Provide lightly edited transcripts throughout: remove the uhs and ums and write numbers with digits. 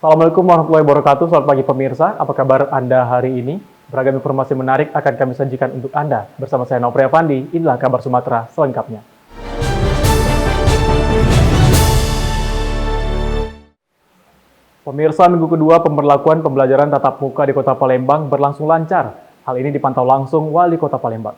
Assalamualaikum warahmatullahi wabarakatuh. Selamat pagi pemirsa. Apa kabar Anda hari ini? Beragam informasi menarik akan kami sajikan untuk Anda. Bersama saya Nopri Afandi, inilah kabar Sumatera selengkapnya. Pemirsa, minggu kedua pemberlakuan pembelajaran tatap muka di Kota Palembang berlangsung lancar. Hal ini dipantau langsung Wali Kota Palembang.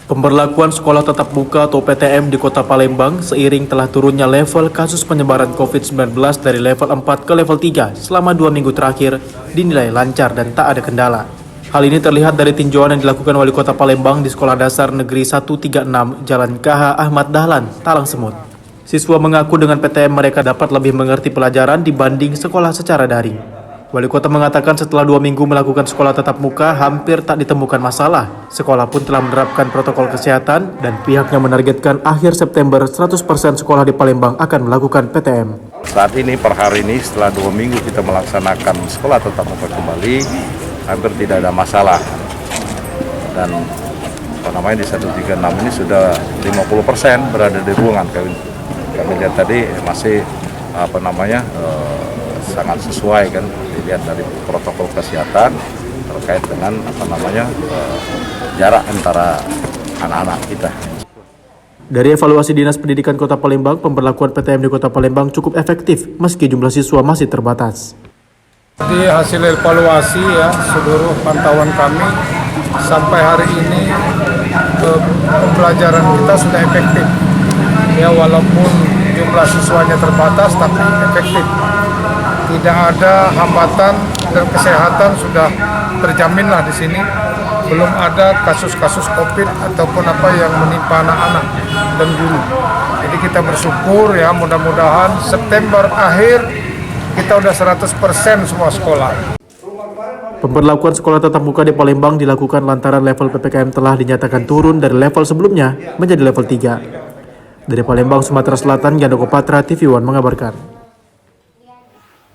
Pemberlakuan sekolah tatap muka atau PTM di Kota Palembang seiring telah turunnya level kasus penyebaran COVID-19 dari level 4 ke level 3 selama 2 minggu terakhir dinilai lancar dan tak ada kendala. Hal ini terlihat dari tinjauan yang dilakukan Wali Kota Palembang di Sekolah Dasar Negeri 136 Jalan KH Ahmad Dahlan, Talang Semut. Siswa mengaku dengan PTM mereka dapat lebih mengerti pelajaran dibanding sekolah secara daring. Wali Kota mengatakan setelah 2 minggu melakukan sekolah tatap muka hampir tak ditemukan masalah. Sekolah pun telah menerapkan protokol kesehatan dan pihaknya menargetkan akhir September 100% sekolah di Palembang akan melakukan PTM. Saat ini per hari ini setelah 2 minggu kita melaksanakan sekolah tatap muka kembali, hampir tidak ada masalah. Dan di 136 ini sudah 50% berada di ruangan. Kami lihat tadi masih sangat sesuai kan dilihat dari protokol kesehatan terkait dengan jarak antara anak-anak kita. Dari evaluasi Dinas Pendidikan Kota Palembang, pemberlakuan PTM di Kota Palembang cukup efektif meski jumlah siswa masih terbatas. Di hasil evaluasi seluruh pantauan kami sampai hari ini pembelajaran kita sudah efektif. Walaupun jumlah siswanya terbatas tapi efektif. Tidak ada hambatan dan kesehatan sudah terjaminlah di sini. Belum ada kasus-kasus COVID ataupun apa yang menimpa anak-anak dan guru. Jadi kita bersyukur mudah-mudahan September akhir kita udah 100% semua sekolah. Pemberlakuan sekolah tatap muka di Palembang dilakukan lantaran level PPKM telah dinyatakan turun dari level sebelumnya menjadi level 3. Dari Palembang, Sumatera Selatan, Gandoko Patra, TV One mengabarkan.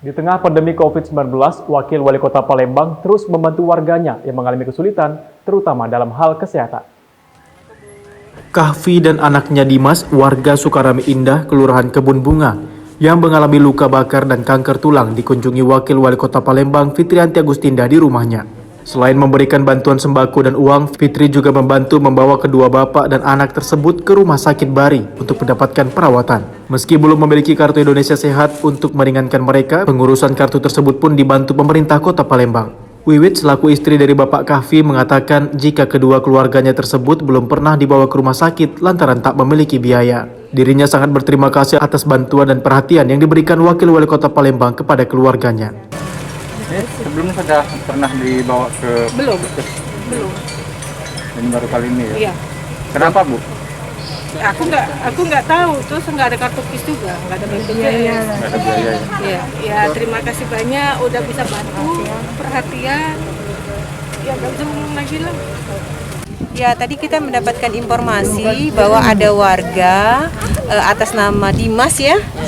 Di tengah pandemi COVID-19, Wakil Wali Kota Palembang terus membantu warganya yang mengalami kesulitan, terutama dalam hal kesehatan. Kahfi dan anaknya Dimas, warga Sukarami Indah, Kelurahan Kebun Bunga, yang mengalami luka bakar dan kanker tulang dikunjungi Wakil Wali Kota Palembang Fitrianti Agustinda di rumahnya. Selain memberikan bantuan sembako dan uang, Fitri juga membantu membawa kedua bapak dan anak tersebut ke Rumah Sakit Bari untuk mendapatkan perawatan. Meski belum memiliki kartu Indonesia Sehat untuk meringankan mereka, pengurusan kartu tersebut pun dibantu pemerintah Kota Palembang. Wiwit selaku istri dari Bapak Kahfi mengatakan jika kedua keluarganya tersebut belum pernah dibawa ke rumah sakit lantaran tak memiliki biaya. Dirinya sangat berterima kasih atas bantuan dan perhatian yang diberikan Wakil Wali Kota Palembang kepada keluarganya. Sebelumnya sudah pernah dibawa ke belum. Ini baru kali ini ya? Iya. Kenapa Bu? Aku nggak tahu, terus nggak ada kartu KIS juga, nggak ada biaya. Nggak ada biaya ya? Iya, ya terima kasih banyak udah bisa bantu, perhatian. Ya nggak bisa ngomong lagi lah. Ya, tadi kita mendapatkan informasi bahwa ada warga atas nama Dimas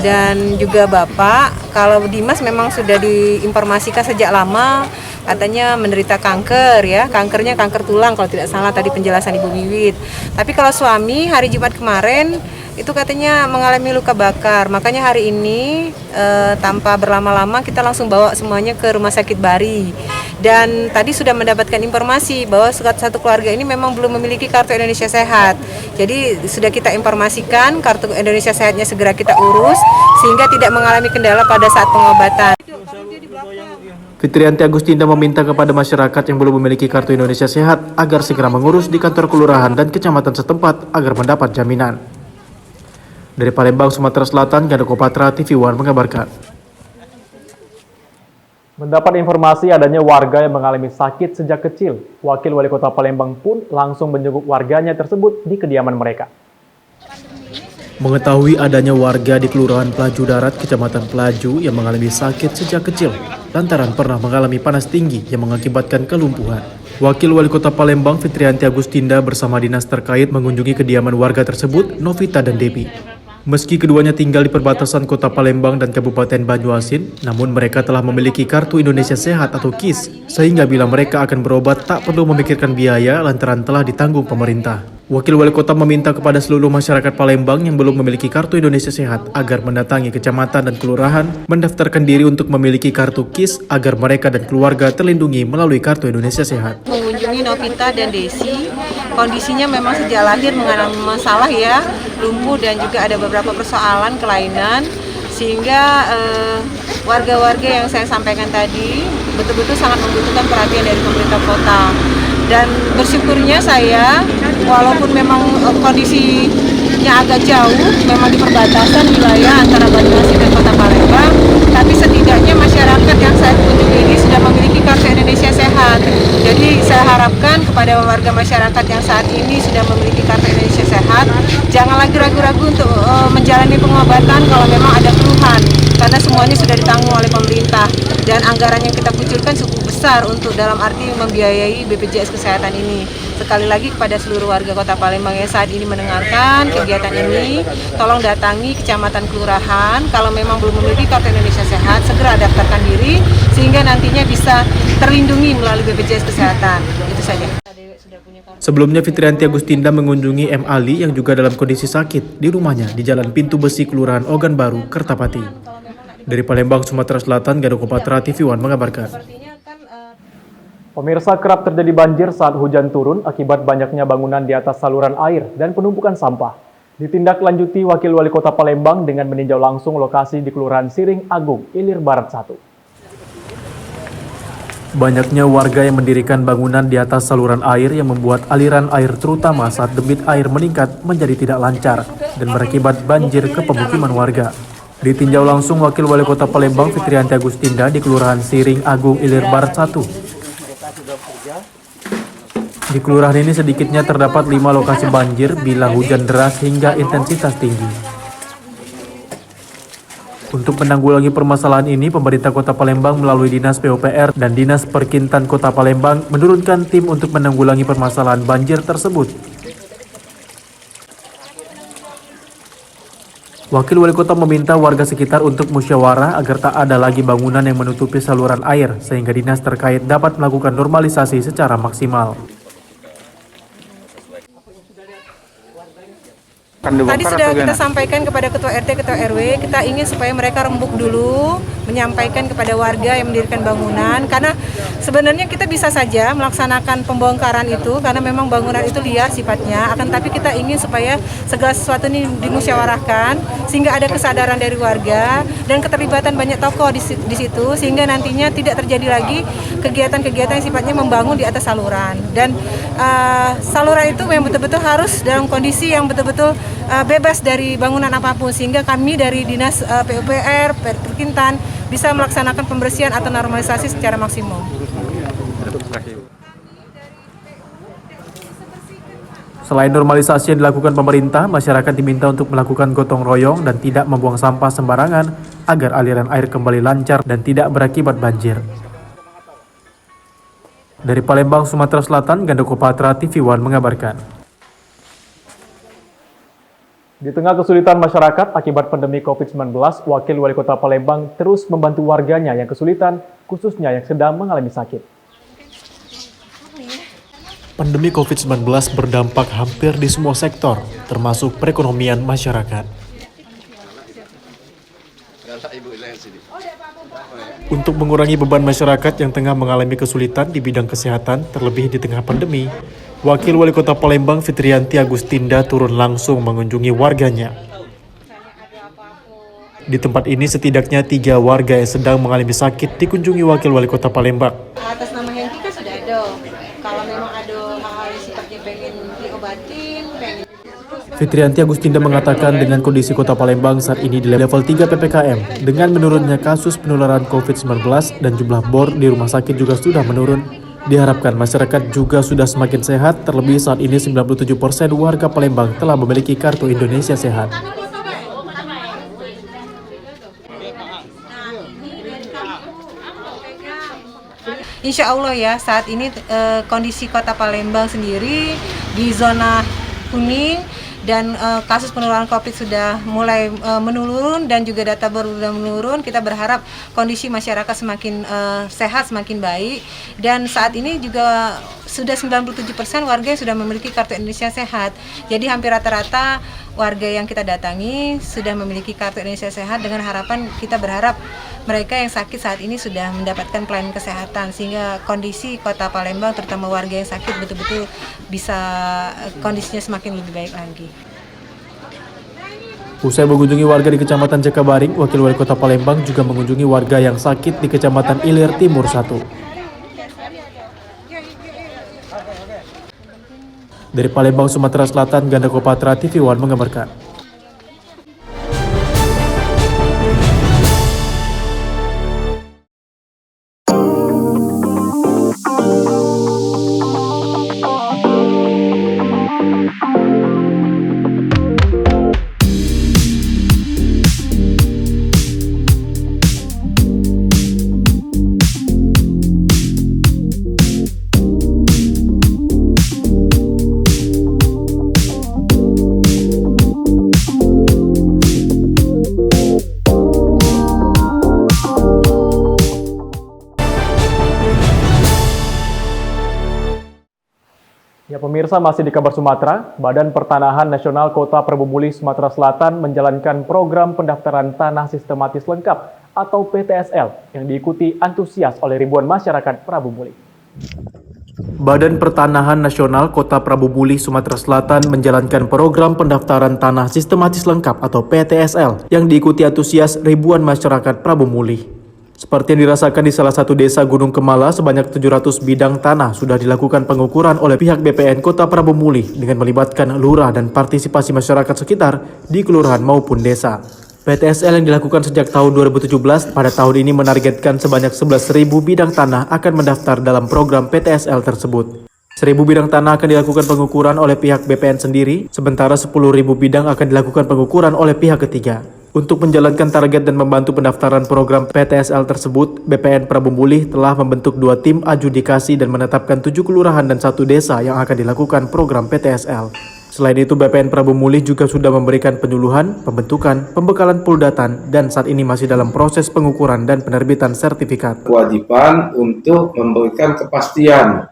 dan juga Bapak. Kalau Dimas memang sudah diinformasikan sejak lama, katanya menderita kanker kankernya kanker tulang kalau tidak salah tadi penjelasan Ibu Wiwit. Tapi kalau suami hari Jumat kemarin itu katanya mengalami luka bakar, makanya hari ini tanpa berlama-lama kita langsung bawa semuanya ke Rumah Sakit Bari. Dan tadi sudah mendapatkan informasi bahwa satu keluarga ini memang belum memiliki kartu Indonesia Sehat. Jadi sudah kita informasikan kartu Indonesia Sehatnya segera kita urus sehingga tidak mengalami kendala pada saat pengobatan. Fitrianti Agustinda meminta kepada masyarakat yang belum memiliki kartu Indonesia Sehat agar segera mengurus di kantor kelurahan dan kecamatan setempat agar mendapat jaminan. Dari Palembang, Sumatera Selatan, Gandoko Patra, TV One mengabarkan. Mendapat informasi adanya warga yang mengalami sakit sejak kecil, Wakil Wali Kota Palembang pun langsung menjenguk warganya tersebut di kediaman mereka. Mengetahui adanya warga di Kelurahan Pelaju Darat, Kecamatan Pelaju yang mengalami sakit sejak kecil, lantaran pernah mengalami panas tinggi yang mengakibatkan kelumpuhan. Wakil Wali Kota Palembang Fitrianti Agustinda bersama dinas terkait mengunjungi kediaman warga tersebut, Novita dan Debi. Meski keduanya tinggal di perbatasan Kota Palembang dan Kabupaten Banyuasin, namun mereka telah memiliki kartu Indonesia Sehat atau KIS, sehingga bila mereka akan berobat tak perlu memikirkan biaya lantaran telah ditanggung pemerintah. Wakil Wali Kota meminta kepada seluruh masyarakat Palembang yang belum memiliki Kartu Indonesia Sehat agar mendatangi kecamatan dan kelurahan mendaftarkan diri untuk memiliki kartu KIS agar mereka dan keluarga terlindungi melalui Kartu Indonesia Sehat. Mengunjungi Novita dan Desi, kondisinya memang sejak lahir mengalami masalah ya, lumpuh dan juga ada beberapa persoalan kelainan, sehingga warga-warga yang saya sampaikan tadi betul-betul sangat membutuhkan perhatian dari pemerintah kota. Dan bersyukurnya saya, walaupun memang kondisinya agak jauh, memang di perbatasan wilayah antara Banyuasin dan Kota Palembang, tapi setidaknya masyarakat yang saya kunjungi ini sudah memiliki Kartu Indonesia Sehat. Jadi saya harapkan kepada warga masyarakat yang saat ini sudah memiliki Kartu Indonesia Sehat, jangan lagi ragu-ragu untuk menjalani pengobatan kalau memang ada keluhan, karena semuanya sudah ditanggung oleh pemerintah dan anggaran yang kita kucurkan cukup besar untuk dalam arti membiayai BPJS Kesehatan ini. Sekali lagi kepada seluruh warga Kota Palembang yang saat ini mendengarkan kegiatan ini, tolong datangi kecamatan kelurahan. Kalau memang belum memiliki Kartu Indonesia Sehat, segera daftarkan diri sehingga nantinya bisa terlindungi melalui BPJS Kesehatan. Itu saja. Sebelumnya Fitrianti Agustinda mengunjungi M. Ali yang juga dalam kondisi sakit di rumahnya di Jalan Pintu Besi, Kelurahan Ogan Baru, Kertapati. Dari Palembang, Sumatera Selatan, Gandoko Patra, TV One mengabarkan. Pemirsa, kerap terjadi banjir saat hujan turun akibat banyaknya bangunan di atas saluran air dan penumpukan sampah. Ditindaklanjuti Wakil Wali Kota Palembang dengan meninjau langsung lokasi di Kelurahan Siring Agung, Ilir Barat 1. Banyaknya warga yang mendirikan bangunan di atas saluran air yang membuat aliran air terutama saat debit air meningkat menjadi tidak lancar dan berakibat banjir ke pemukiman warga. Ditinjau langsung Wakil Wali Kota Palembang Fitrianti Agustinda di Kelurahan Siring Agung, Ilir Barat 1. Di kelurahan ini sedikitnya terdapat 5 lokasi banjir bila hujan deras hingga intensitas tinggi. Untuk menanggulangi permasalahan ini, pemerintah Kota Palembang melalui Dinas PUPR dan Dinas Perkintan Kota Palembang menurunkan tim untuk menanggulangi permasalahan banjir tersebut. Wakil Wali Kota meminta warga sekitar untuk musyawarah agar tak ada lagi bangunan yang menutupi saluran air sehingga dinas terkait dapat melakukan normalisasi secara maksimal. Tadi sudah kita sampaikan kepada Ketua RT, Ketua RW, kita ingin supaya mereka rembuk dulu, menyampaikan kepada warga yang mendirikan bangunan, karena sebenarnya kita bisa saja melaksanakan pembongkaran itu, karena memang bangunan itu liar sifatnya, akan tapi kita ingin supaya segala sesuatu ini dimusyawarahkan, sehingga ada kesadaran dari warga, dan keterlibatan banyak tokoh di situ, sehingga nantinya tidak terjadi lagi kegiatan-kegiatan yang sifatnya membangun di atas saluran. Dan saluran itu memang betul-betul harus dalam kondisi yang betul-betul bebas dari bangunan apapun, sehingga kami dari Dinas PUPR, Perkintan bisa melaksanakan pembersihan atau normalisasi secara maksimum. Selain normalisasi yang dilakukan pemerintah, masyarakat diminta untuk melakukan gotong royong dan tidak membuang sampah sembarangan agar aliran air kembali lancar dan tidak berakibat banjir. Dari Palembang, Sumatera Selatan, Gandoko Patra, TV One mengabarkan. Di tengah kesulitan masyarakat akibat pandemi COVID-19, Wakil Wali Kota Palembang terus membantu warganya yang kesulitan, khususnya yang sedang mengalami sakit. Pandemi COVID-19 berdampak hampir di semua sektor, termasuk perekonomian masyarakat. Untuk mengurangi beban masyarakat yang tengah mengalami kesulitan di bidang kesehatan, terlebih di tengah pandemi, Wakil Wali Kota Palembang Fitrianti Agustinda turun langsung mengunjungi warganya. Di tempat ini setidaknya 3 warga yang sedang mengalami sakit dikunjungi Wakil Wali Kota Palembang. Atas nama Hengki kan sudah ada. Kalau memang ada hal-hal yang sifatnya pengen diobatin, Fitrianti Agustinda mengatakan dengan kondisi Kota Palembang saat ini di level 3 PPKM, dengan menurunnya kasus penularan COVID-19 dan jumlah bor di rumah sakit juga sudah menurun, diharapkan masyarakat juga sudah semakin sehat, terlebih saat ini 97% warga Palembang telah memiliki Kartu Indonesia Sehat. Insya Allah ya, saat ini kondisi Kota Palembang sendiri di zona kuning dan kasus penularan COVID sudah mulai menurun dan juga data baru sudah menurun. Kita berharap kondisi masyarakat semakin sehat, semakin baik. Dan saat ini juga sudah 97% warga yang sudah memiliki kartu Indonesia Sehat. Jadi hampir rata-rata warga yang kita datangi sudah memiliki kartu Indonesia Sehat, dengan harapan kita berharap mereka yang sakit saat ini sudah mendapatkan pelayanan kesehatan sehingga kondisi Kota Palembang terutama warga yang sakit betul-betul bisa kondisinya semakin lebih baik lagi. Usai mengunjungi warga di Kecamatan Jakabaring, Wakil Wali Kota Palembang juga mengunjungi warga yang sakit di Kecamatan Ilir Timur 1. Dari Palembang, Sumatera Selatan, Ganda Kopatra, TV One mengabarkan. Ya pemirsa, masih di kabar Sumatera, Badan Pertanahan Nasional Kota Prabu Muli, Sumatera Selatan menjalankan program pendaftaran tanah sistematis lengkap atau PTSL yang diikuti antusias oleh ribuan masyarakat Prabu Muli. Badan Pertanahan Nasional Kota Prabu Muli, Sumatera Selatan menjalankan program pendaftaran tanah sistematis lengkap atau PTSL yang diikuti antusias ribuan masyarakat Prabu Muli. Seperti yang dirasakan di salah satu desa Gunung Kemala, sebanyak 700 bidang tanah sudah dilakukan pengukuran oleh pihak BPN Kota Prabu Muli dengan melibatkan lurah dan partisipasi masyarakat sekitar di kelurahan maupun desa. PTSL yang dilakukan sejak tahun 2017 pada tahun ini menargetkan sebanyak 11.000 bidang tanah akan mendaftar dalam program PTSL tersebut. 1.000 bidang tanah akan dilakukan pengukuran oleh pihak BPN sendiri, sementara 10.000 bidang akan dilakukan pengukuran oleh pihak ketiga. Untuk menjalankan target dan membantu pendaftaran program PTSL tersebut, BPN Prabu Muli telah membentuk 2 tim adjudikasi dan menetapkan 7 kelurahan dan 1 desa yang akan dilakukan program PTSL. Selain itu, BPN Prabu Muli juga sudah memberikan penyuluhan, pembentukan, pembekalan puldatan, dan saat ini masih dalam proses pengukuran dan penerbitan sertifikat. Kewajiban untuk memberikan kepastian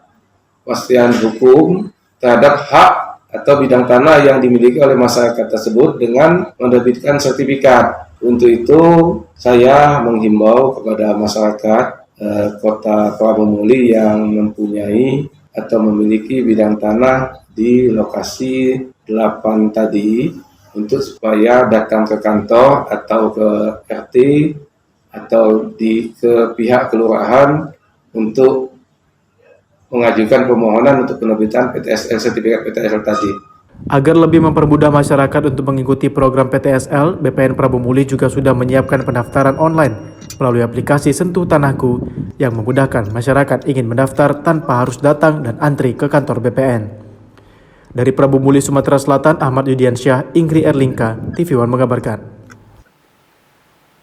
hukum terhadap hak atau bidang tanah yang dimiliki oleh masyarakat tersebut dengan menerbitkan sertifikat. Untuk itu, saya menghimbau kepada masyarakat Kota Prabu Muli yang mempunyai atau memiliki bidang tanah di lokasi 8 tadi untuk supaya datang ke kantor atau ke RT atau ke pihak kelurahan untuk mengajukan permohonan untuk penerbitan PTSL, sertifikat PTSL tadi. Agar lebih mempermudah masyarakat untuk mengikuti program PTSL, BPN Prabu Muli juga sudah menyiapkan pendaftaran online melalui aplikasi Sentuh Tanahku yang memudahkan masyarakat ingin mendaftar tanpa harus datang dan antri ke kantor BPN. Dari Prabu Muli, Sumatera Selatan, Ahmad Yudiansyah, Ingri Erlingka, TV One mengabarkan.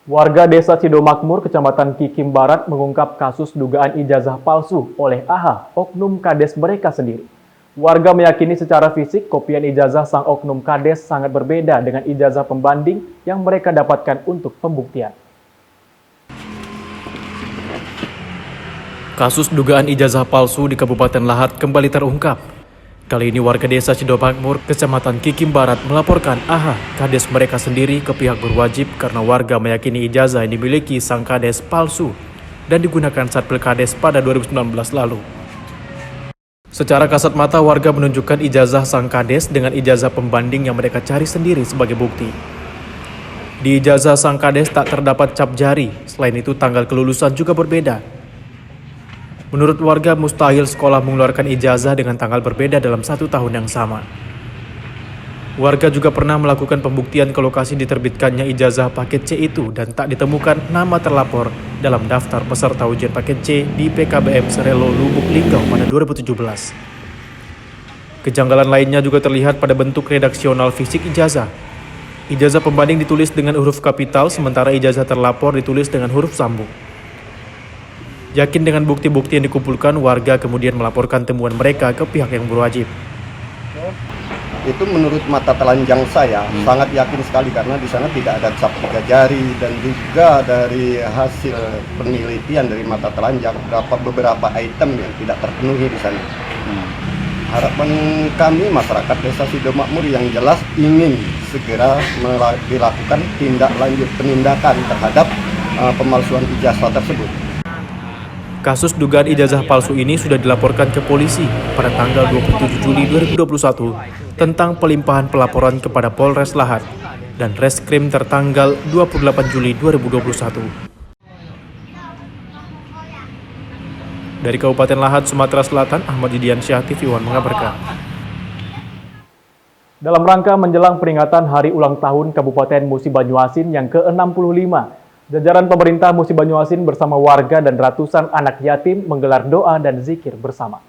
Warga Desa Cidomakmur, Kecamatan Kikim Barat mengungkap kasus dugaan ijazah palsu oleh AHA, oknum kades mereka sendiri. Warga meyakini secara fisik kopian ijazah sang oknum kades sangat berbeda dengan ijazah pembanding yang mereka dapatkan untuk pembuktian. Kasus dugaan ijazah palsu di Kabupaten Lahat kembali terungkap. Kali ini warga Desa Cidomakmur, Kecamatan Kikim Barat melaporkan AHA, kades mereka sendiri ke pihak berwajib karena warga meyakini ijazah yang dimiliki sang kades palsu dan digunakan saat pilkades pada 2019 lalu. Secara kasat mata warga menunjukkan ijazah sang kades dengan ijazah pembanding yang mereka cari sendiri sebagai bukti. Di ijazah sang kades tak terdapat cap jari, selain itu tanggal kelulusan juga berbeda. Menurut warga, mustahil sekolah mengeluarkan ijazah dengan tanggal berbeda dalam 1 tahun yang sama. Warga juga pernah melakukan pembuktian ke lokasi diterbitkannya ijazah paket C itu dan tak ditemukan nama terlapor dalam daftar peserta ujian paket C di PKBM Serelo Lubuk Linggau pada 2017. Kejanggalan lainnya juga terlihat pada bentuk redaksional fisik ijazah. Ijazah pembanding ditulis dengan huruf kapital, sementara ijazah terlapor ditulis dengan huruf sambung. Yakin dengan bukti-bukti yang dikumpulkan, warga kemudian melaporkan temuan mereka ke pihak yang berwajib. Itu menurut mata telanjang saya sangat yakin sekali karena di sana tidak ada cap 3 jari dan juga dari hasil penelitian dari mata telanjang beberapa item yang tidak terpenuhi di sana. Harapan kami masyarakat Desa Sidomakmur yang jelas ingin segera dilakukan tindak lanjut penindakan terhadap pemalsuan ijazah tersebut. Kasus dugaan ijazah palsu ini sudah dilaporkan ke polisi pada tanggal 27 Juli 2021 tentang pelimpahan pelaporan kepada Polres Lahat dan Reskrim tertanggal 28 Juli 2021. Dari Kabupaten Lahat, Sumatera Selatan, Ahmad Didiansyah, TV One mengabarkan. Dalam rangka menjelang peringatan Hari Ulang Tahun Kabupaten Musi Banyuasin yang ke-65, jajaran pemerintah Musi Banyuasin bersama warga dan ratusan anak yatim menggelar doa dan zikir bersama.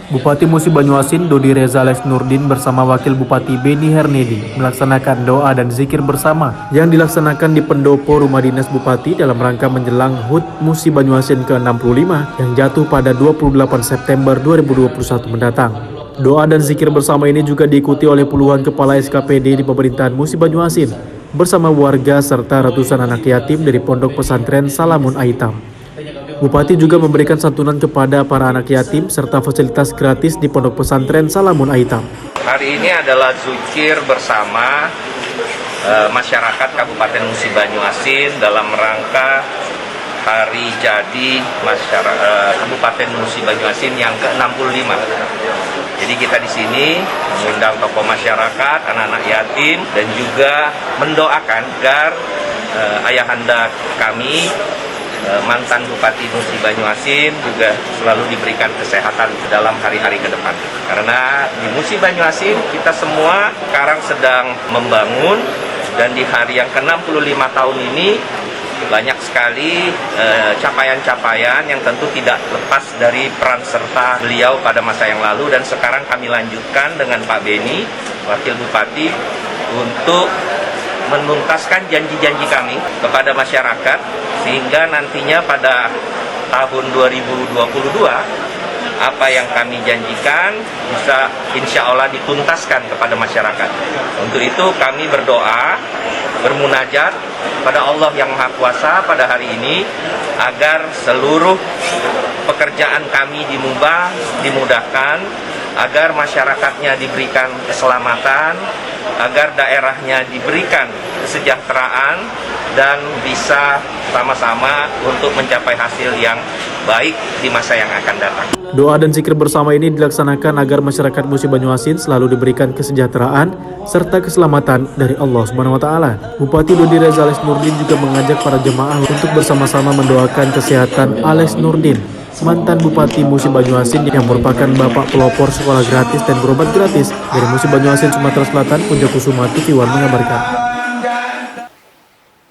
Bupati Musi Banyuasin Dodi Reza Lesnurdin bersama Wakil Bupati Beni Hernedi melaksanakan doa dan zikir bersama yang dilaksanakan di pendopo Rumah Dinas Bupati dalam rangka menjelang HUT Musi Banyuasin ke-65 yang jatuh pada 28 September 2021 mendatang. Doa dan zikir bersama ini juga diikuti oleh puluhan kepala SKPD di pemerintahan Musi Banyuasin bersama warga serta ratusan anak yatim dari Pondok Pesantren Salamun Aitam. Bupati juga memberikan santunan kepada para anak yatim serta fasilitas gratis di Pondok Pesantren Salamun Aitam. Hari ini adalah zikir bersama masyarakat Kabupaten Musi Banyuasin dalam rangka hari jadi Kabupaten Musi Banyuasin yang ke-65. Jadi kita di sini mengundang tokoh masyarakat, anak-anak yatim, dan juga mendoakan agar ayahanda kami, mantan Bupati Musi Banyuasin, juga selalu diberikan kesehatan dalam hari-hari ke depan. Karena di Musi Banyuasin kita semua sekarang sedang membangun, dan di hari yang ke-65 tahun ini banyak sekali capaian-capaian yang tentu tidak lepas dari peran serta beliau pada masa yang lalu, dan sekarang kami lanjutkan dengan Pak Beni, Wakil Bupati, untuk menuntaskan janji-janji kami kepada masyarakat sehingga nantinya pada tahun 2022 apa yang kami janjikan bisa insya Allah dituntaskan kepada masyarakat. Untuk itu kami berdoa, bermunajat pada Allah yang Maha Kuasa pada hari ini agar seluruh pekerjaan kami dimudahkan, agar masyarakatnya diberikan keselamatan, agar daerahnya diberikan kesejahteraan, dan bisa sama-sama untuk mencapai hasil yang baik di masa yang akan datang. Doa dan zikir bersama ini dilaksanakan agar masyarakat Musi Banyuasin selalu diberikan kesejahteraan serta keselamatan dari Allah Subhanahu wa taala. Bupati Dodi Reza Lesnurdin juga mengajak para jemaah untuk bersama-sama mendoakan kesehatan Alex Nurdin, mantan Bupati Musi Banyuasin yang merupakan bapak pelopor sekolah gratis dan berobat gratis dari Musi Banyuasin, Sumatera Selatan. Punja Kusuma, TV One mengabarkan.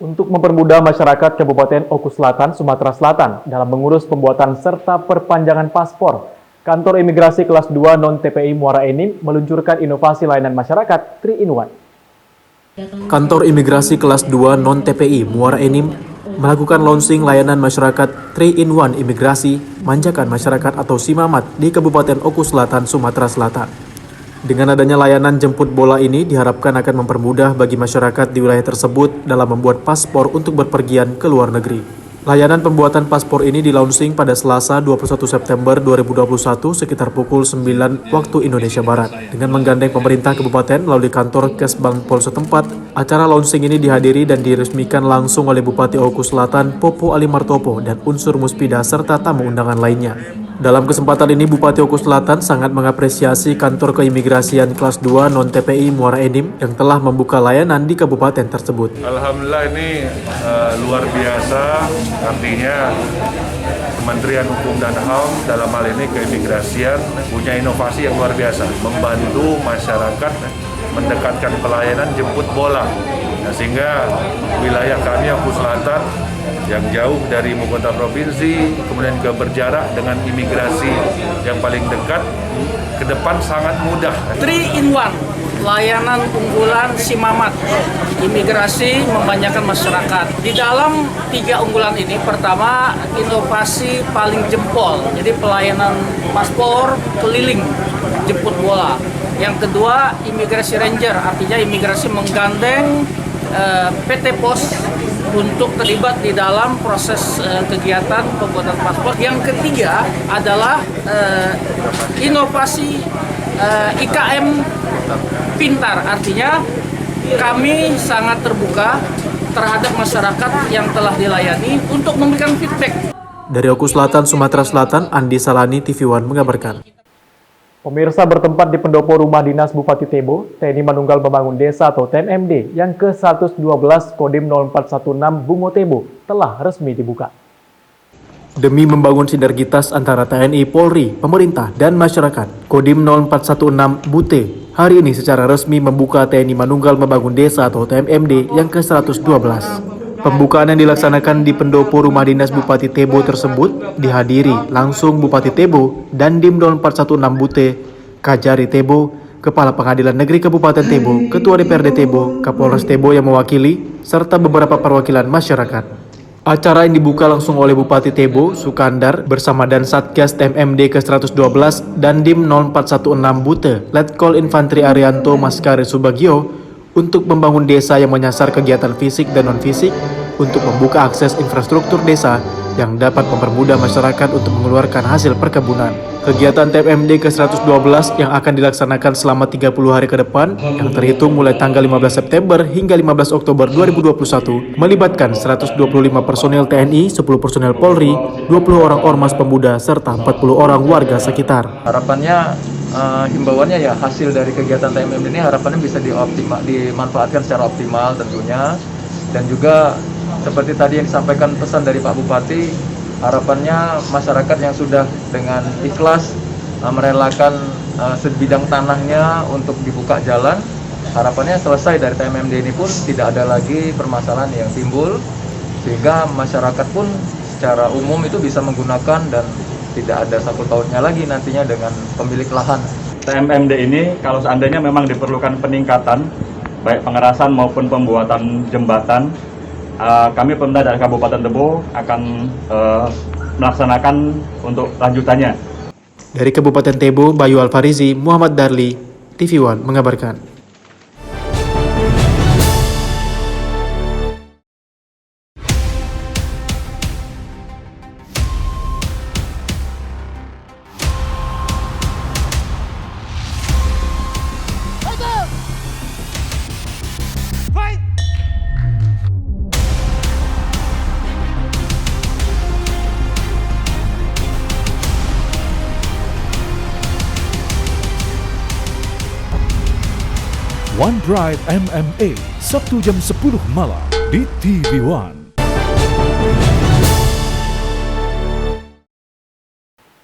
Untuk mempermudah masyarakat Kabupaten Oku Selatan, Sumatera Selatan dalam mengurus pembuatan serta perpanjangan paspor, Kantor Imigrasi Kelas 2 Non-TPI Muara Enim meluncurkan inovasi layanan masyarakat 3-in-1. Kantor Imigrasi Kelas 2 Non-TPI Muara Enim melakukan launching layanan masyarakat 3-in-1 imigrasi manjakan masyarakat atau SIMAMAT di Kabupaten Oku Selatan, Sumatera Selatan. Dengan adanya layanan jemput bola ini diharapkan akan mempermudah bagi masyarakat di wilayah tersebut dalam membuat paspor untuk berpergian ke luar negeri. Layanan pembuatan paspor ini dilaunching pada Selasa 21 September 2021 sekitar pukul 9 waktu Indonesia Barat. Dengan menggandeng pemerintah kabupaten melalui kantor Kesbang Pol setempat, acara launching ini dihadiri dan diresmikan langsung oleh Bupati Oku Selatan Popo Ali Martopo dan unsur Muspida serta tamu undangan lainnya. Dalam kesempatan ini, Bupati Oku Selatan sangat mengapresiasi Kantor Keimigrasian Kelas 2 Non-TPI Muara Enim yang telah membuka layanan di kabupaten tersebut. Alhamdulillah ini luar biasa, artinya Kementerian Hukum dan HAM dalam hal ini Keimigrasian punya inovasi yang luar biasa, membantu masyarakat mendekatkan pelayanan jemput bola. Nah, sehingga wilayah kami Oku Selatan yang jauh dari ibu kota provinsi, kemudian juga berjarak dengan imigrasi yang paling dekat, ke depan sangat mudah. 3-in-1, layanan unggulan SIMAMAT, imigrasi membanyakan masyarakat. Di dalam 3 unggulan ini, pertama inovasi paling jempol, jadi pelayanan paspor keliling jemput bola. Yang kedua, imigrasi ranger, artinya imigrasi menggandeng PT Pos untuk terlibat di dalam proses kegiatan pembuatan paspor. Yang ketiga adalah inovasi IKM pintar, artinya kami sangat terbuka terhadap masyarakat yang telah dilayani untuk memberikan feedback. Dari Oku Selatan, Sumatera Selatan, Andi Salani, TV One mengabarkan. Pemirsa, bertempat di pendopo rumah dinas Bupati Tebo, TNI Manunggal Membangun Desa atau TMMD yang ke-112 Kodim 0416 Bungo Tebo telah resmi dibuka. Demi membangun sinergitas antara TNI, Polri, pemerintah, dan masyarakat, Kodim 0416 Bute hari ini secara resmi membuka TNI Manunggal Membangun Desa atau TMMD yang ke-112. Pembukaan yang dilaksanakan di pendopo rumah dinas Bupati Tebo tersebut dihadiri langsung Bupati Tebo dan Dim 0416 Bute, Kajari Tebo, Kepala Pengadilan Negeri Kabupaten Tebo, Ketua DPRD Tebo, Kapolres Tebo yang mewakili, serta beberapa perwakilan masyarakat. Acara yang dibuka langsung oleh Bupati Tebo, Sukandar, bersama dan Satgas TMMD ke-112 dan Dim 0416 Bute, Letkol Infantri Arianto Maskari Subagio, untuk membangun desa yang menyasar kegiatan fisik dan non-fisik, untuk membuka akses infrastruktur desa yang dapat mempermudah masyarakat untuk mengeluarkan hasil perkebunan. Kegiatan TMMD ke-112 yang akan dilaksanakan selama 30 hari ke depan, yang terhitung mulai tanggal 15 September hingga 15 Oktober 2021, melibatkan 125 personel TNI, 10 personel Polri, 20 orang ormas pemuda, serta 40 orang warga sekitar. Harapannya himbauannya ya, hasil dari kegiatan TMMD ini harapannya bisa dimanfaatkan secara optimal tentunya, dan juga seperti tadi yang disampaikan pesan dari Pak Bupati, harapannya masyarakat yang sudah dengan ikhlas merelakan sebidang tanahnya untuk dibuka jalan, harapannya selesai dari TMMD ini pun tidak ada lagi permasalahan yang timbul, sehingga masyarakat pun secara umum itu bisa menggunakan dan tidak ada sangkut pautnya lagi nantinya dengan pemilik lahan. TMMD ini kalau seandainya memang diperlukan peningkatan, baik pengerasan maupun pembuatan jembatan, kami Pemda dari Kabupaten Tebo akan melaksanakan untuk lanjutannya. Dari Kabupaten Tebo, Bayu Alfarizi, Muhammad Darli, TV One mengabarkan. One Drive MMA, Sabtu jam 10 malam di TV One.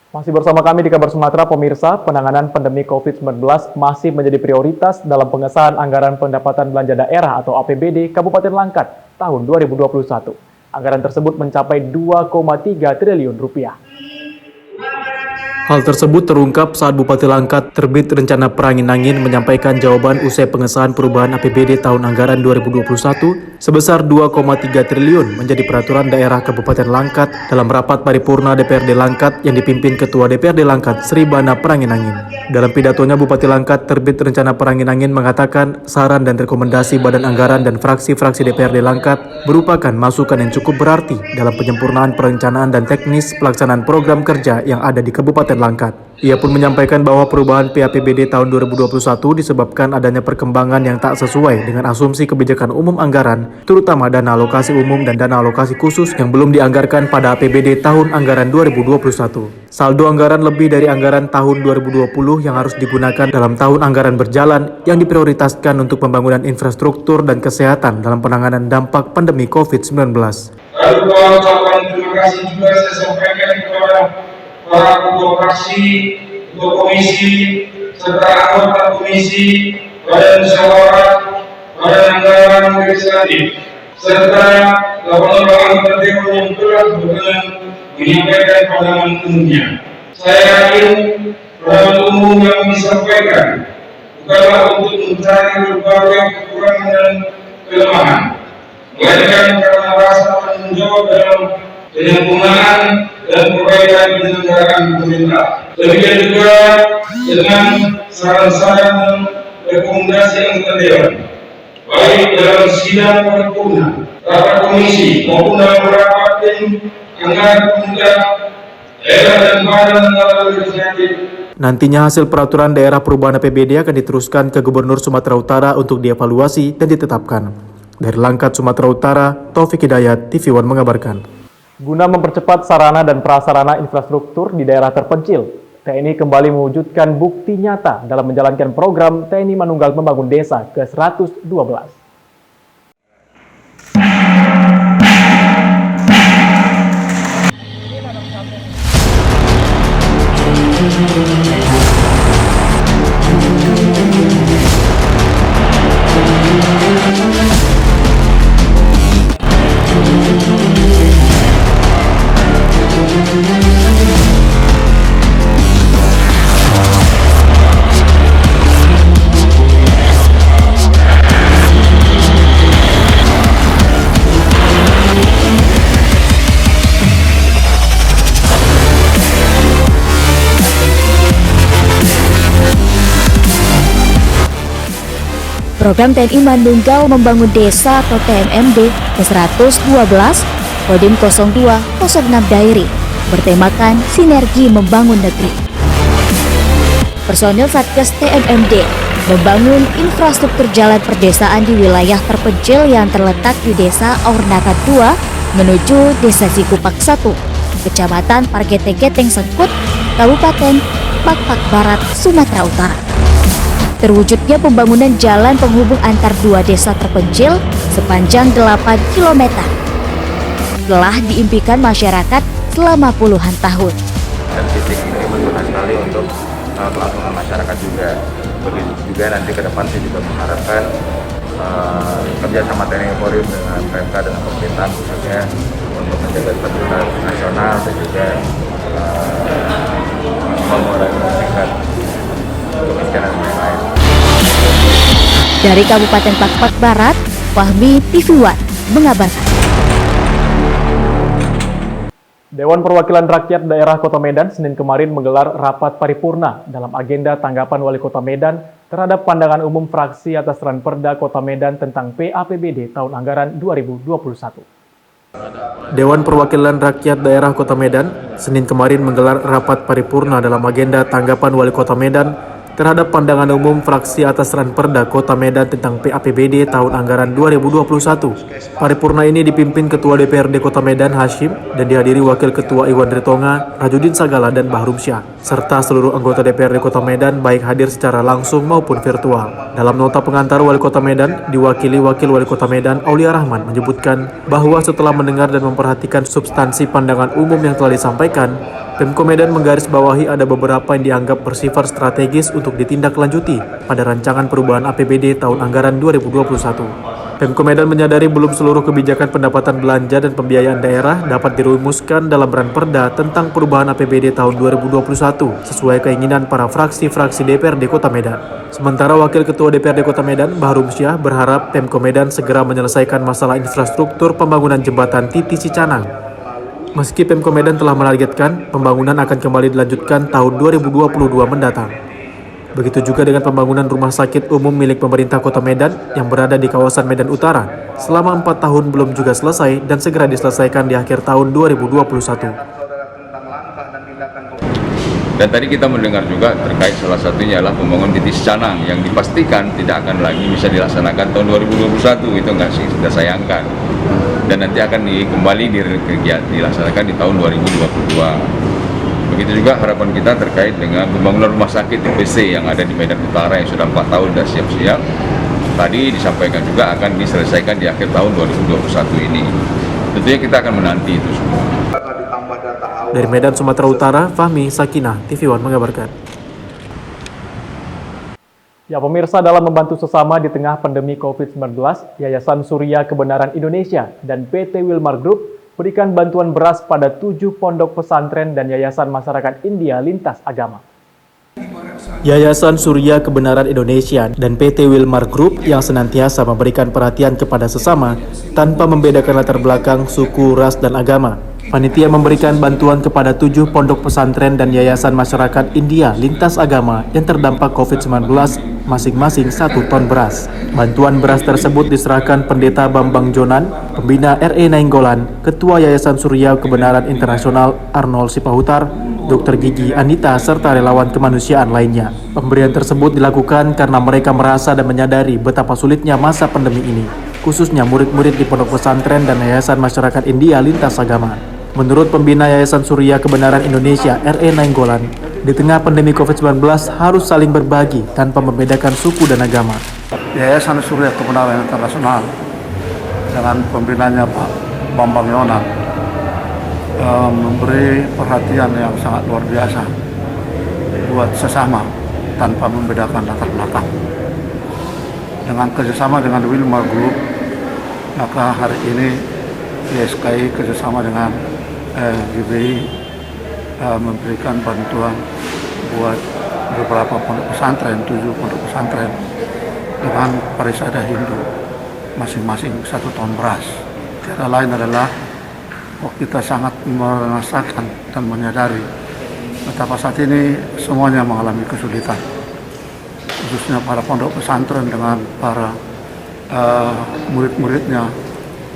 Masih bersama kami di Kabar Sumatera, pemirsa, penanganan pandemi COVID-19 masih menjadi prioritas dalam pengesahan anggaran pendapatan belanja daerah atau APBD Kabupaten Langkat tahun 2021. Anggaran tersebut mencapai 2,3 triliun rupiah. Hal tersebut terungkap saat Bupati Langkat terbit rencana perangin-angin menyampaikan jawaban usai pengesahan perubahan APBD tahun anggaran 2021 sebesar 2,3 triliun menjadi peraturan daerah Kabupaten Langkat dalam rapat paripurna DPRD Langkat yang dipimpin Ketua DPRD Langkat Sri Bana Perangin-angin. Dalam pidatonya, Bupati Langkat terbit rencana perangin-angin mengatakan saran dan rekomendasi Badan Anggaran dan fraksi-fraksi DPRD Langkat merupakan masukan yang cukup berarti dalam penyempurnaan perencanaan dan teknis pelaksanaan program kerja yang ada di Kabupaten Langkat. Ia pun menyampaikan bahwa perubahan PAPBD tahun 2021 disebabkan adanya perkembangan yang tak sesuai dengan asumsi kebijakan umum anggaran, terutama dana alokasi umum dan dana alokasi khusus yang belum dianggarkan pada APBD tahun anggaran 2021. Saldo anggaran lebih dari anggaran tahun 2020 yang harus digunakan dalam tahun anggaran berjalan yang diprioritaskan untuk pembangunan infrastruktur dan kesehatan dalam penanganan dampak pandemi COVID-19. Lalu ucapan terima kasih juga saya sampaikan kepada para ketua fraksi, ketua komisi, serta anggota komisi, badan musyawarah, badan anggaran legislatif, serta lembaga tertentu yang telah berkenan menyampaikan pandangan umumnya. Saya yakin pandangan umum yang disampaikan bukanlah untuk mencari berbagai kekurangan dan kelemahan, melainkan karena rasa tanggung jawab dalam penyempurnaan dan perbaikan penyelenggaraan pemerintah. Demikian juga dengan saran-saran dan rekomendasi anggota dewan, baik dalam sidang paripurna rapat komisi maupun dalam rapat tim anggaran pemerintah daerah dan badan legislatif. Nantinya hasil peraturan daerah perubahan APBD akan diteruskan ke Gubernur Sumatera Utara untuk dievaluasi dan ditetapkan. Dari Langkat, Sumatera Utara, Taufik Hidayat, TV One mengabarkan. Guna mempercepat sarana dan prasarana infrastruktur di daerah terpencil, TNI kembali mewujudkan bukti nyata dalam menjalankan program TNI Manunggal Membangun Desa ke-112. Program TNI Manunggal Membangun Desa atau TMMD ke-112 Kodim 0206 Dairi bertemakan Sinergi Membangun Negeri. Personil Satgas TMMD membangun infrastruktur jalan perdesaan di wilayah terpencil yang terletak di Desa Aurnakat 2 menuju Desa Sikupak 1, Kecamatan Pargeteng-Geteng Sengkut, Kabupaten Pakpak Barat, Sumatera Utara. Terwujudnya pembangunan jalan penghubung antar dua desa terpencil sepanjang 8 km telah diimpikan masyarakat selama puluhan tahun. Dan titik ini berguna sekali untuk pelaksanaan masyarakat juga. Begitu juga nanti ke depan saya juga mengharapkan kerjasama TNI Polri dengan PMK dengan pemerintahan khususnya untuk menjaga stabilitas nasional dan juga mengurangi tingkat kemiskinan dan lain-lain. Dari Kabupaten Pakpak Barat, Fahmi, TV One mengabarkan. Dewan Perwakilan Rakyat Daerah Kota Medan Senin kemarin menggelar rapat paripurna dalam agenda tanggapan Wali Kota Medan terhadap pandangan umum fraksi atas Ranperda Kota Medan tentang PAPBD tahun anggaran 2021. Dewan Perwakilan Rakyat Daerah Kota Medan Senin kemarin menggelar rapat paripurna dalam agenda tanggapan Wali Kota Medan terhadap pandangan umum fraksi atas Ranperda Kota Medan tentang PAPBD tahun anggaran 2021. Paripurna ini dipimpin Ketua DPRD Kota Medan Hashim dan dihadiri Wakil Ketua Iwan Ritonga, Rajudin Sagala dan Bahrum Syah, serta seluruh anggota DPRD Kota Medan baik hadir secara langsung maupun virtual. Dalam nota pengantar Wali Kota Medan, diwakili Wakil Wali Kota Medan Aulia Rahman menyebutkan bahwa setelah mendengar dan memperhatikan substansi pandangan umum yang telah disampaikan, Pemko Medan menggarisbawahi ada beberapa yang dianggap bersifat strategis untuk ditindaklanjuti pada rancangan perubahan APBD tahun anggaran 2021. Pemko Medan menyadari belum seluruh kebijakan pendapatan belanja dan pembiayaan daerah dapat dirumuskan dalam Ranperda tentang perubahan APBD tahun 2021 sesuai keinginan para fraksi-fraksi DPRD Kota Medan. Sementara Wakil Ketua DPRD Kota Medan, Bahrum Syah, berharap Pemko Medan segera menyelesaikan masalah infrastruktur pembangunan jembatan Titi Cicanang. Meski Pemko Medan telah menargetkan pembangunan akan kembali dilanjutkan tahun 2022 mendatang. Begitu juga dengan pembangunan rumah sakit umum milik pemerintah Kota Medan yang berada di kawasan Medan Utara selama 4 tahun belum juga selesai dan segera diselesaikan di akhir tahun 2021. Dan tadi kita mendengar juga terkait salah satunya adalah pembangunan Titi Cicanang yang dipastikan tidak akan lagi bisa dilaksanakan tahun 2021, itu nggak sih, sudah sayangkan. Dan nanti akan kembali dilaksanakan di tahun 2022. Begitu juga harapan kita terkait dengan pembangunan rumah sakit TBC yang ada di Medan Utara yang sudah 4 tahun sudah siap-siap. Tadi disampaikan juga akan diselesaikan di akhir tahun 2021 ini. Tentunya kita akan menanti itu semua. Dari Medan, Sumatera Utara, Fahmi, Sakinah, TV One mengabarkan. Ya pemirsa, dalam membantu sesama di tengah pandemi COVID-19, Yayasan Surya Kebenaran Indonesia dan PT Wilmar Group berikan bantuan beras pada 7 pondok pesantren dan Yayasan Masyarakat India Lintas Agama. Yayasan Surya Kebenaran Indonesia dan PT Wilmar Group yang senantiasa memberikan perhatian kepada sesama tanpa membedakan latar belakang, suku, ras, dan agama. Panitia memberikan bantuan kepada 7 pondok pesantren dan Yayasan Masyarakat India Lintas Agama yang terdampak COVID-19 masing-masing 1 ton beras. Bantuan beras tersebut diserahkan Pendeta Bambang Jonan, Pembina RE Nainggolan, Ketua Yayasan Surya Kebenaran Internasional Arnold Sipahutar, Dr. Gigi Anita, serta relawan kemanusiaan lainnya. Pemberian tersebut dilakukan karena mereka merasa dan menyadari betapa sulitnya masa pandemi ini, khususnya murid-murid di pondok pesantren dan Yayasan Masyarakat India Lintas Agama. Menurut Pembina Yayasan Surya Kebenaran Indonesia RE Nainggolan, di tengah pandemi COVID-19 harus saling berbagi tanpa membedakan suku dan agama. Yayasan Surya Kebenaran Internasional dengan pembinanya Pak Bambang Jonan memberi perhatian yang sangat luar biasa buat sesama tanpa membedakan latar belakang. Dengan kerjasama dengan Wilmar Group, maka hari ini YSKI kerjasama dengan GBI memberikan bantuan buat beberapa pondok pesantren, 7 pondok pesantren dengan Parisada Hindu, masing-masing 1 ton beras. Cara lain adalah kita sangat merasakan dan menyadari betapa saat ini semuanya mengalami kesulitan, khususnya para pondok pesantren dengan para murid-muridnya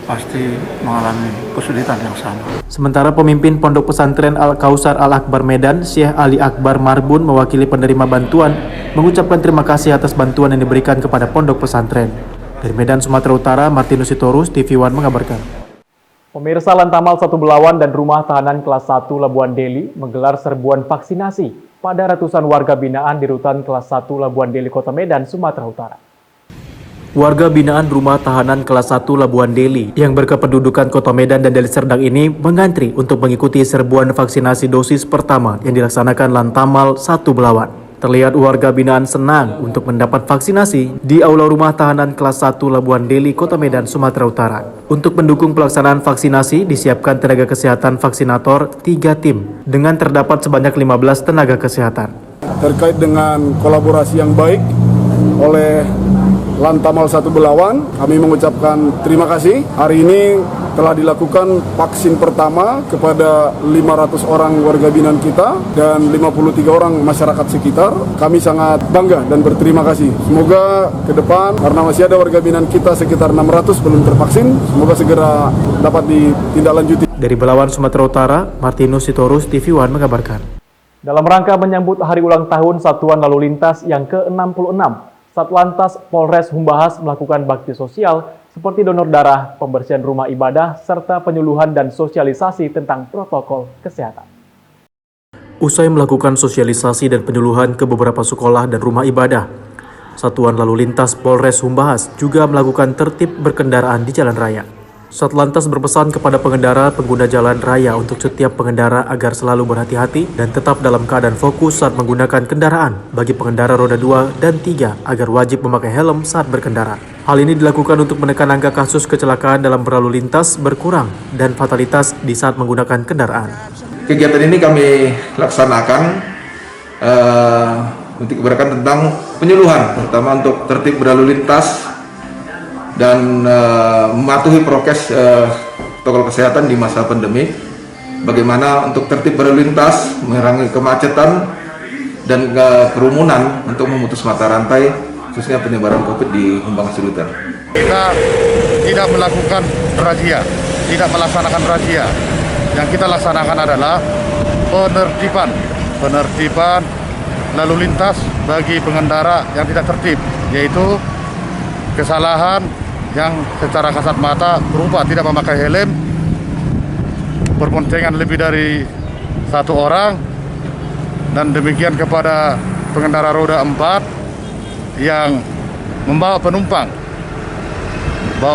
pasti mengalami kesulitan yang sama. Sementara pemimpin Pondok Pesantren Al-Kausar Al-Akbar Medan, Syekh Ali Akbar Marbun, mewakili penerima bantuan, mengucapkan terima kasih atas bantuan yang diberikan kepada pondok pesantren. Dari Medan, Sumatera Utara, Martinus Sitorus, TV One mengabarkan. Pemirsa, Lantamal 1 Belawan dan Rumah Tahanan Kelas 1 Labuan Deli menggelar serbuan vaksinasi pada ratusan warga binaan di rutan Kelas 1 Labuan Deli, Kota Medan, Sumatera Utara. Warga binaan Rumah Tahanan Kelas 1 Labuan Deli yang berkependudukan Kota Medan dan Deli Serdang ini mengantri untuk mengikuti serbuan vaksinasi dosis pertama yang dilaksanakan Lantamal 1 Belawan. Terlihat warga binaan senang untuk mendapat vaksinasi di Aula Rumah Tahanan Kelas 1 Labuan Deli, Kota Medan, Sumatera Utara. Untuk mendukung pelaksanaan vaksinasi, disiapkan tenaga kesehatan vaksinator 3 tim dengan terdapat sebanyak 15 tenaga kesehatan. Terkait dengan kolaborasi yang baik oleh Lantamal 1 Belawan, kami mengucapkan terima kasih. Hari ini telah dilakukan vaksin pertama kepada 500 orang warga binaan kita dan 53 orang masyarakat sekitar. Kami sangat bangga dan berterima kasih. Semoga ke depan, karena masih ada warga binaan kita sekitar 600 belum tervaksin, semoga segera dapat ditindaklanjuti. Dari Belawan, Sumatera Utara, Martinus Sitorus, TV One mengabarkan. Dalam rangka menyambut hari ulang tahun Satuan Lalu Lintas yang ke-66, Satlantas Polres Humbahas melakukan bakti sosial seperti donor darah, pembersihan rumah ibadah, serta penyuluhan dan sosialisasi tentang protokol kesehatan. Usai melakukan sosialisasi dan penyuluhan ke beberapa sekolah dan rumah ibadah, Satuan Lalu Lintas Polres Humbahas juga melakukan tertib berkendaraan di jalan raya. Satlantas berpesan kepada pengguna jalan raya untuk setiap pengendara agar selalu berhati-hati dan tetap dalam keadaan fokus saat menggunakan kendaraan. Bagi pengendara roda 2 dan 3 agar wajib memakai helm saat berkendara. Hal ini dilakukan untuk menekan angka kasus kecelakaan dalam berlalu lintas berkurang dan fatalitas di saat menggunakan kendaraan. Kegiatan ini kami laksanakan untuk berikan tentang penyuluhan, terutama untuk tertib berlalu lintas dan mematuhi prokes protokol kesehatan di masa pandemi. Bagaimana untuk tertib berlalu lintas, mengurangi kemacetan dan kerumunan untuk memutus mata rantai khususnya penyebaran COVID di Humbang Seluter. Kita tidak melakukan razia, tidak melaksanakan razia. Yang kita laksanakan adalah penertiban lalu lintas bagi pengendara yang tidak tertib, yaitu kesalahan yang secara kasat mata berupa tidak memakai helm, berboncengan lebih dari 1 orang, dan demikian kepada pengendara roda 4 yang membawa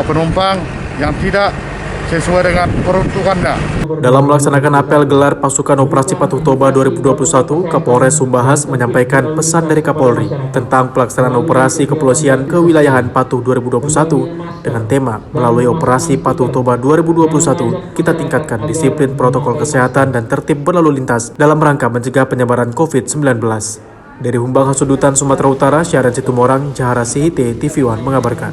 penumpang yang tidak sesuai dengan peruntukannya. Dalam melaksanakan apel gelar pasukan operasi Patuh Toba 2021, Kapolres Humbahas menyampaikan pesan dari Kapolri tentang pelaksanaan operasi kepolisian kewilayahan Patuh 2021 dengan tema melalui operasi Patuh Toba 2021 kita tingkatkan disiplin protokol kesehatan dan tertib berlalu lintas dalam rangka mencegah penyebaran COVID-19. Dari Humbang Hasudutan, Sumatera Utara, Syahran Situmorang, Jahara Sihite, TV One mengabarkan.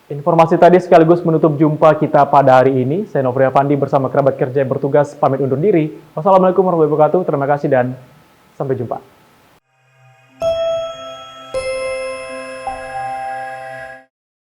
Informasi tadi sekaligus menutup jumpa kita pada hari ini. Saya Novria Pandi bersama kerabat kerja yang bertugas pamit undur diri. Wassalamualaikum warahmatullahi wabarakatuh. Terima kasih dan sampai jumpa.